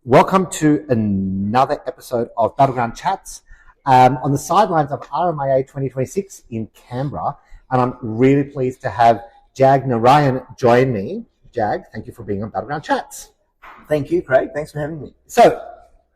Welcome to another episode of Battleground Chats on the sidelines of RMIA 2026 in Canberra. And I'm really pleased to have Narayan join me. Jag, thank you for being on Battleground Chats. Thank you, Craig. Thanks for having me. So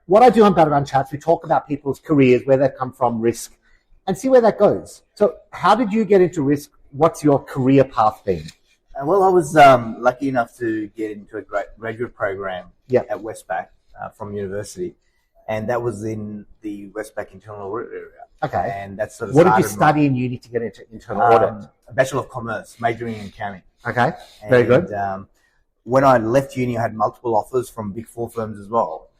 what I do on Battleground Chats, we talk about people's careers, where they've come from, risk, and see where that goes. So how did you get into risk? What's your career path been? Well, I was lucky enough to get into a graduate program at Westpac from university, and that was in the Westpac internal audit area. Okay. And that's sort of what did you study in uni to get into internal audit? A Bachelor of Commerce, majoring in accounting. Okay, very good. When I left uni, I had multiple offers from Big Four firms as well.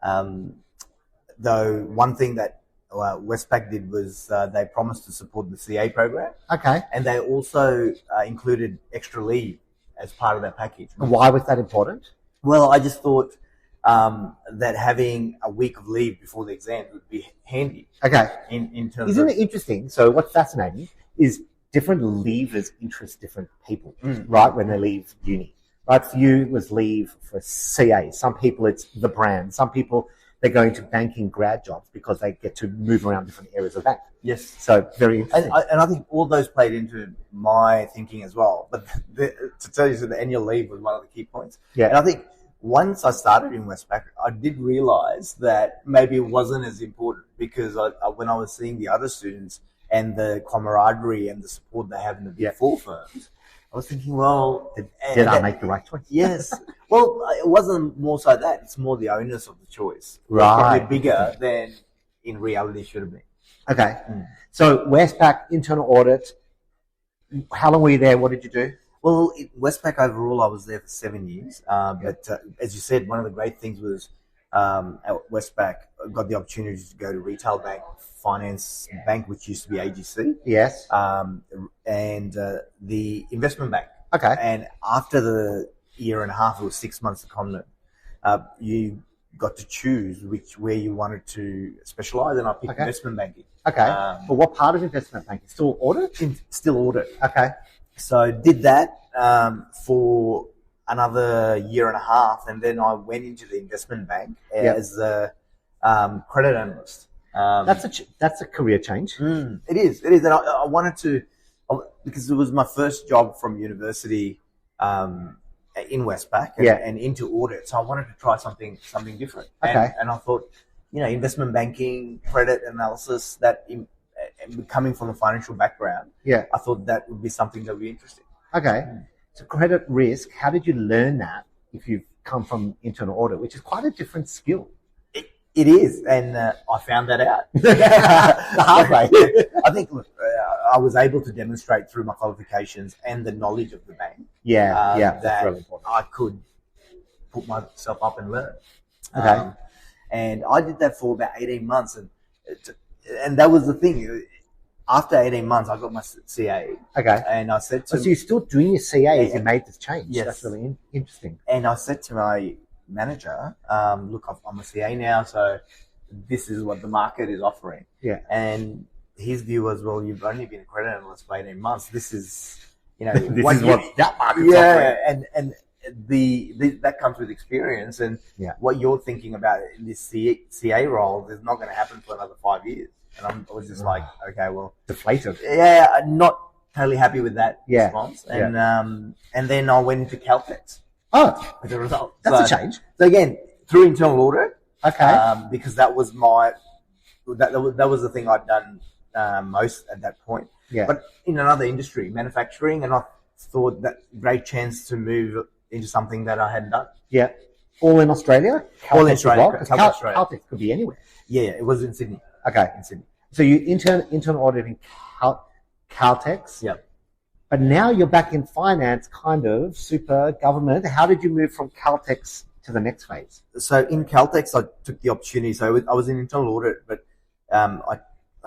Though one thing that Westpac did was they promised to support the CA program. Okay. And they also included extra leave as part of that package. Why was that important? Well, I just thought that having a week of leave before the exam would be handy. Okay. In terms Isn't it interesting? So what's fascinating is different leavers interest different people, right, when they leave uni. Right, for you, it was leave for CA. Some people, it's the brand. Some people, they're going to banking grad jobs because they get to move around different areas of bank. Yes. So very interesting. And I think all those played into my thinking as well. But to tell you, so the annual leave was one of the key points. Yeah. And I think once I started in Westpac, I did realise that maybe it wasn't as important because when I was seeing the other students and the camaraderie and the support they have in the Big Four firms, I was thinking, well... Did I make the right choice? Yes. Well, it wasn't more so that. It's more the onus of the choice. Right. Probably bigger than in reality should have been. Okay. So Westpac, internal audit. How long were you there? What did you do? Well, Westpac overall, I was there for 7 years. But as you said, one of the great things was at Westpac, I got the opportunity to go to retail bank, finance bank, which used to be AGC. Yes. And the investment bank. Okay. And after the year and a half, it was 6 months secondment, you got to choose where you wanted to specialise, and I picked investment banking. Okay. But what part of investment banking? Still audit? Still audit. Okay. So I did that for another year and a half, and then I went into the investment bank as a credit analyst. That's a career change. It is, and I wanted to, because it was my first job from university in Westpac and into audit, so I wanted to try something different. Okay. And I thought, investment banking, credit analysis, that coming from a financial background, I thought that would be something that would be interesting. Okay. So credit risk, how did you learn that if you've come from internal audit, which is quite a different skill? It is, and I found that out the hard way. I think I was able to demonstrate through my qualifications and the knowledge of the bank that's that really important. I could put myself up and learn. Okay. And I did that for about 18 months, and that was the thing. After 18 months, I got my CA. Okay. And I said to... So you're still doing your CA as you made this change? Yes. That's really interesting. And I said to my manager, look, I'm a CA now, so this is what the market is offering. Yeah. And his view was, well, you've only been a credit analyst for 18 months. This is, this is what that market's offering. And that comes with experience, and what you're thinking about in this CA role is not going to happen for another 5 years. And I was just like, okay, well, deflated. Yeah, I'm not totally happy with that response. And then I went into Caltex. Oh, as a result. That's a change. So again, through internal audit. Okay. Because that was that was the thing I'd done most at that point. Yeah. But in another industry, manufacturing, and I thought that great chance to move into something that I hadn't done. Yeah. All in Australia? All in Australia. Caltex could be anywhere. Yeah, it was in Sydney. Okay. In Sydney. So you internal auditing Caltex. Yep. But now you're back in finance, kind of, super government. How did you move from Caltex to the next phase? So in Caltex, I took the opportunity. So I was in internal audit, but I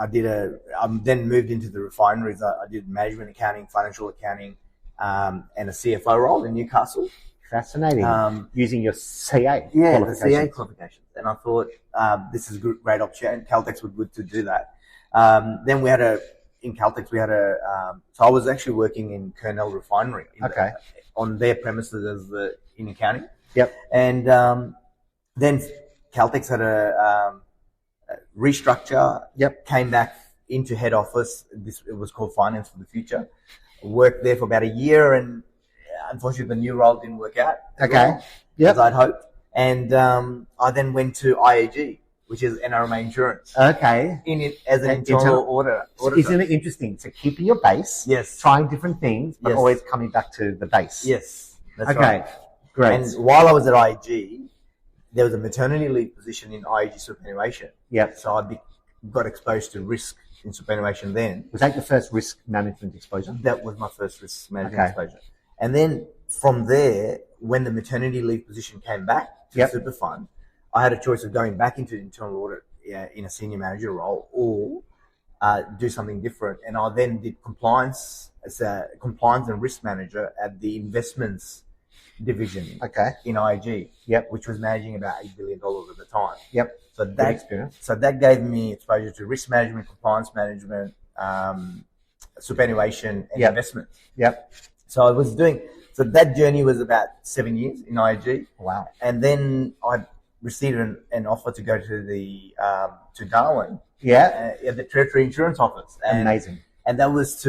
then moved into the refineries. I did management accounting, financial accounting, and a CFO role in Newcastle. Fascinating. Using your CA the CA qualifications. And I thought this is a great opportunity. Caltex was good to do that. Then we had in Caltex, we had so I was actually working in Kurnell Refinery on their premises in accounting. Yep. And Then Caltex had a restructure. Yep. Came back into head office. It was called Finance for the Future. Worked there for about a year, and unfortunately, the new role didn't work out. As I'd hoped. And I then went to IAG, which is NRMA Insurance. Okay. As an internal auditor. Isn't it interesting? So keeping your base, yes, trying different things, but always coming back to the base. Yes, that's okay, right. Great. And while I was at IAG, there was a maternity leave position in IAG superannuation. Yep. So I got exposed to risk in superannuation then. Was that your first risk management exposure? That was my first risk management exposure. And then from there, when the maternity leave position came back to the super fund, I had a choice of going back into internal audit in a senior manager role or do something different. And I then did compliance as a compliance and risk manager at the investments division in IAG, which was managing about $8 billion at the time. So that experience. So that gave me exposure to risk management, compliance management, superannuation, and investment. So I was doing. So that journey was about 7 years in IAG. Wow. And then I received an offer to go to the to Darwin. At the Territory Insurance Office. Amazing. And that was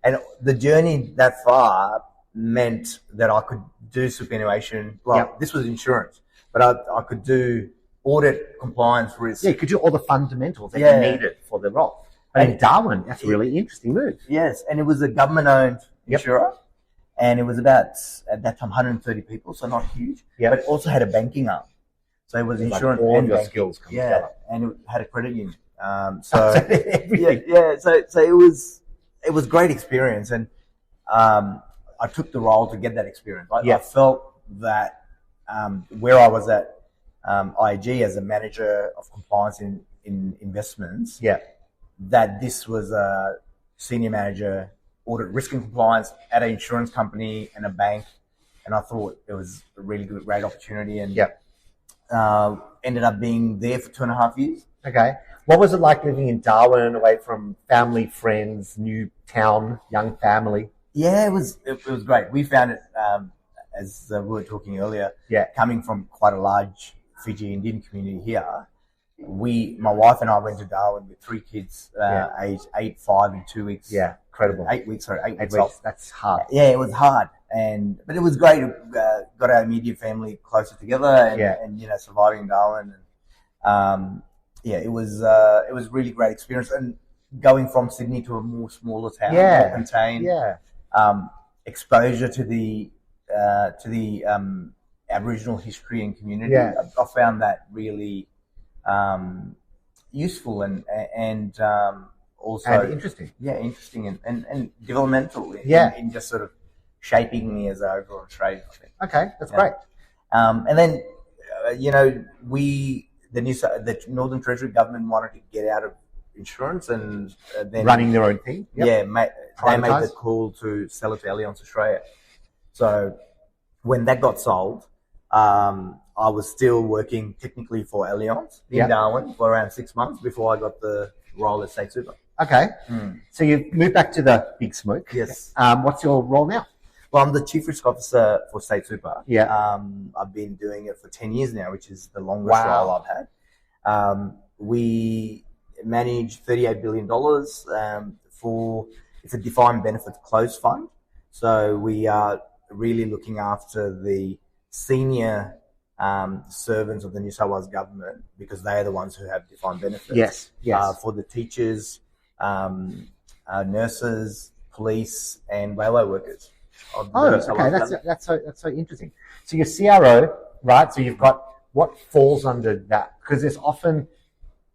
and the journey that far meant that I could do superannuation. Well, this was insurance, but I could do audit, compliance, risk. Yeah, you could do all the fundamentals that you needed for the role. But in Darwin, that's a really interesting move. Yes, and it was a government-owned insurer, and it was about, at that time, 130 people, so not huge, but it also had a banking arm. So it was insurance like all and your banking. skills come together. And it had a credit union. So it was great experience, and I took the role to get that experience. I felt that where I was at IAG as a manager of compliance in investments, that this was a senior manager audit risk and compliance at an insurance company and a bank, and I thought it was a really great opportunity, and ended up being there for 2.5 years. Okay. What was it like living in Darwin, away from family, friends, new town, young family? Yeah, it was great. We found it, as we were talking earlier, coming from quite a large Fiji Indian community here. My wife and I went to Darwin with 3 kids, aged 8, 5, and 2 weeks. Yeah, incredible. 8 weeks, sorry, 8 weeks. Off. That's hard. Yeah, it was hard, but it was great. Got our immediate family closer together, and surviving Darwin. And, it was really great experience. And going from Sydney to a more smaller town, more contained. Exposure to the Aboriginal history and community. I found that really useful and also and interesting. Interesting and developmental. In just sort of shaping me as an overall Australian, I think. Okay, that's great. And then the Northern Territory government wanted to get out of insurance, and then running their own thing. They made the call to sell it to Allianz Australia. So when that got sold, I was still working technically for Allianz in Darwin for around 6 months before I got the role at State Super. Okay. So you moved back to the Big Smoke. Yes. What's your role now? Well, I'm the Chief Risk Officer for State Super. I've been doing it for 10 years now, which is the longest role I've had. We manage $38 billion it's a defined benefit closed fund. So we are really looking after the senior servants of the New South Wales government, because they are the ones who have defined benefits. Yes. For the teachers, nurses, police, and railway workers. Okay. That's so interesting. So your CRO, right? So you've got what falls under that, because there's often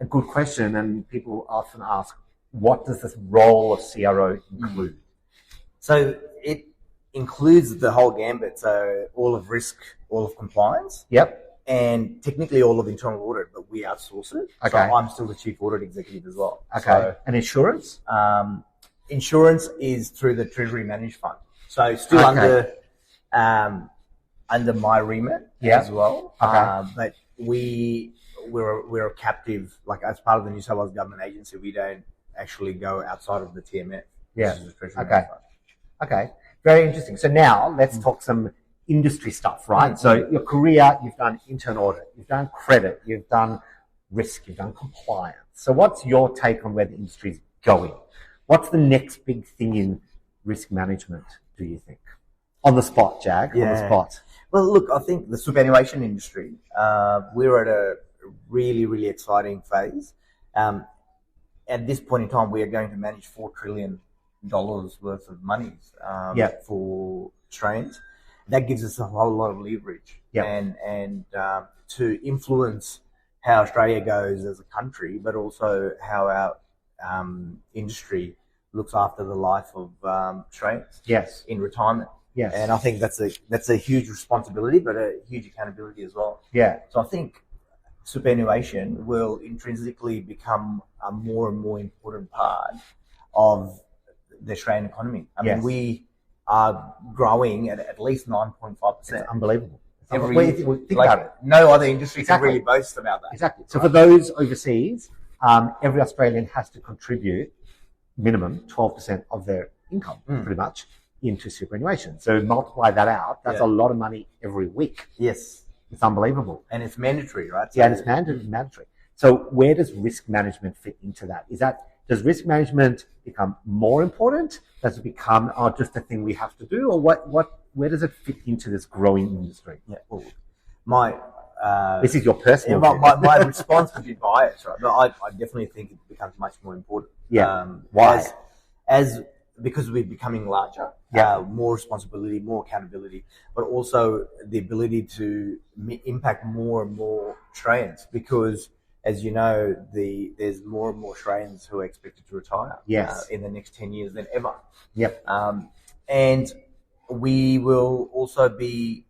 a good question, and people often ask, what does this role of CRO include? So it includes the whole gambit. So all of risk, all of compliance. And technically all of internal audit, but we outsource it. So I'm still the chief audit executive as well. So, and insurance? Insurance is through the Treasury Managed Fund. So still under my remit as well. But we're a captive, like as part of the New South Wales Government Agency, we don't actually go outside of the TMF. Which is the Treasury Managed Fund. Okay. Very interesting. So now let's talk some industry stuff, right? So your career, you've done internal audit, you've done credit, you've done risk, you've done compliance. So what's your take on where the industry is going? What's the next big thing in risk management, do you think? On the spot, Jag, on the spot. Well, look, I think the superannuation industry, we're at a really, really exciting phase. At this point in time, we are going to manage $4 trillion worth of money for Australians. That gives us a whole lot of leverage and to influence how Australia goes as a country, but also how our industry looks after the life of Australians in retirement. Yes. And I think that's a huge responsibility, but a huge accountability as well. Yeah. So I think superannuation will intrinsically become a more and more important part of the Australian economy. I mean, we are growing at least 9.5%. It's unbelievable. Every year. Think about it. No other industry can really boast about that. Exactly. So for those overseas, every Australian has to contribute minimum 12% of their income, pretty much, into superannuation. So multiply that out. That's a lot of money every week. Yes. It's unbelievable. And it's mandatory, right? So and it's mandatory. So where does risk management fit into that? Does risk management become more important? Does it become just a thing we have to do? Or where does it fit into this growing industry? Yeah. Well, this is your personal my response would be biased, right? But I definitely think it becomes much more important. Yeah. Why? Because we're becoming larger, more responsibility, more accountability, but also the ability to impact more and more Australians. Because, as you know, there's more and more Australians who are expected to retire in the next 10 years than ever. Yep. And we will also be,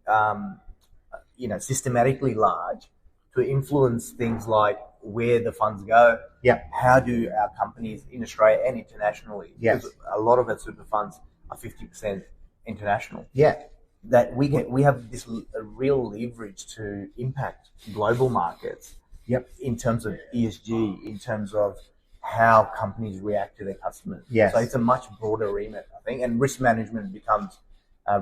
systematically large to influence things like where the funds go. Yeah. How do our companies in Australia and internationally? Yes. Because a lot of our super funds are 50% international. Yeah. That we have this real leverage to impact global markets. Yep. In terms of ESG, in terms of how companies react to their customers. Yes. So it's a much broader remit, I think, and risk management becomes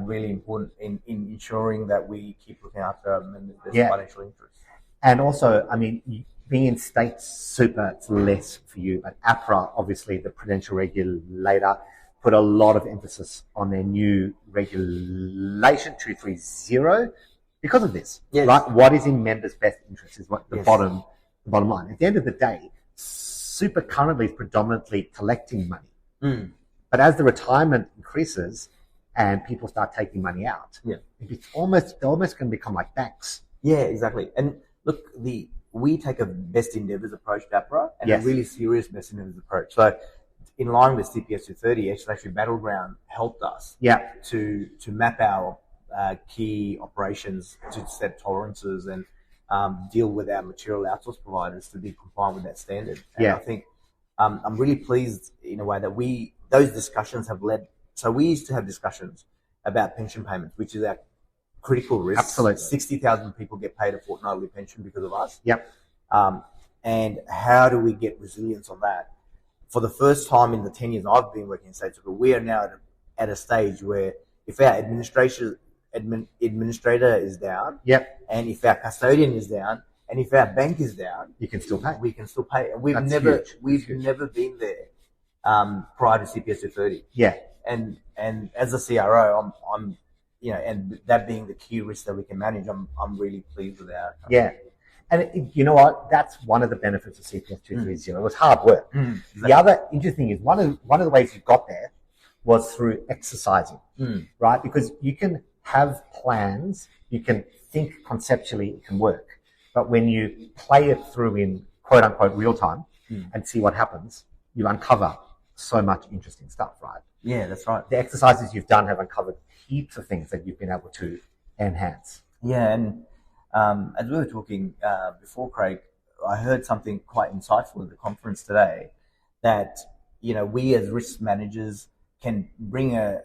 really important in ensuring that we keep looking after our members' financial interests. And also, I mean, being in state super, it's less for you. But APRA, obviously, the prudential regulator, put a lot of emphasis on their new regulation 230 because of this. Yes. Right? What is in members' best interest is what the bottom line. At the end of the day, super currently is predominantly collecting money. But as the retirement increases and people start taking money out, it's almost going to become like banks. Yeah, exactly. And look, we take a best endeavours approach to APRA and a really serious best endeavours approach. So in line with CPS 230, actually Battleground helped us to map our key operations, to set tolerances and deal with our material outsource providers to be compliant with that standard. And I think I'm really pleased in a way that those discussions have led. So we used to have discussions about pension payments, which is our critical risk. Absolutely. 60,000 people get paid a fortnightly pension because of us. Yep. And how do we get resilience on that? For the first time in the 10 years I've been working in state super, we are now at a stage where if our administrator is down, and if our custodian is down, and if our bank is down, you can still pay. We can still pay. And we've That's never huge. never been there prior to CPS 230. Yeah. And as a CRO, I'm and that being the key risk that we can manage, I'm really pleased with our company. Yeah. And you know what? That's one of the benefits of CPS 230. It was hard work. Exactly. The other interesting is one of the ways you got there was through exercising, right? Because you can have plans, you can think conceptually, it can work. But when you play it through in quote unquote real time and see what happens, you uncover so much interesting stuff, right? Yeah, that's right. The exercises you've done have uncovered heaps of things that you've been able to enhance. Yeah, and as we were talking before, Craig, I heard something quite insightful at the conference today that, we as risk managers can bring a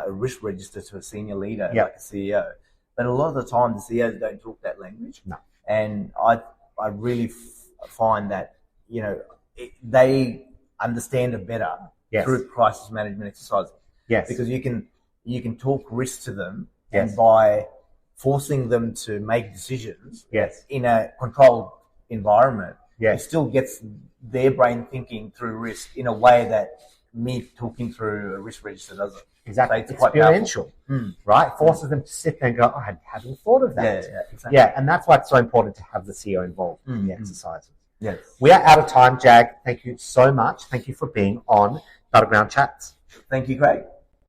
risk register to a senior leader, like a CEO. But a lot of the time, the CEOs don't talk that language. No. And I really find that, they understand it better through crisis management exercises. Yes. Because you can talk risk to them Yes. And by forcing them to make decisions Yes. in a controlled environment, Yes. it still gets their brain thinking through risk in a way that me talking through a risk register doesn't. Exactly. So it's quite experiential, right? Forces them to sit there and go, I hadn't thought of that. Yeah, exactly. Yeah, and that's why it's so important to have the CEO involved in the exercises. Yes. We are out of time, Jag. Thank you so much. Thank you for being on Battleground Chats. Thank you, Craig.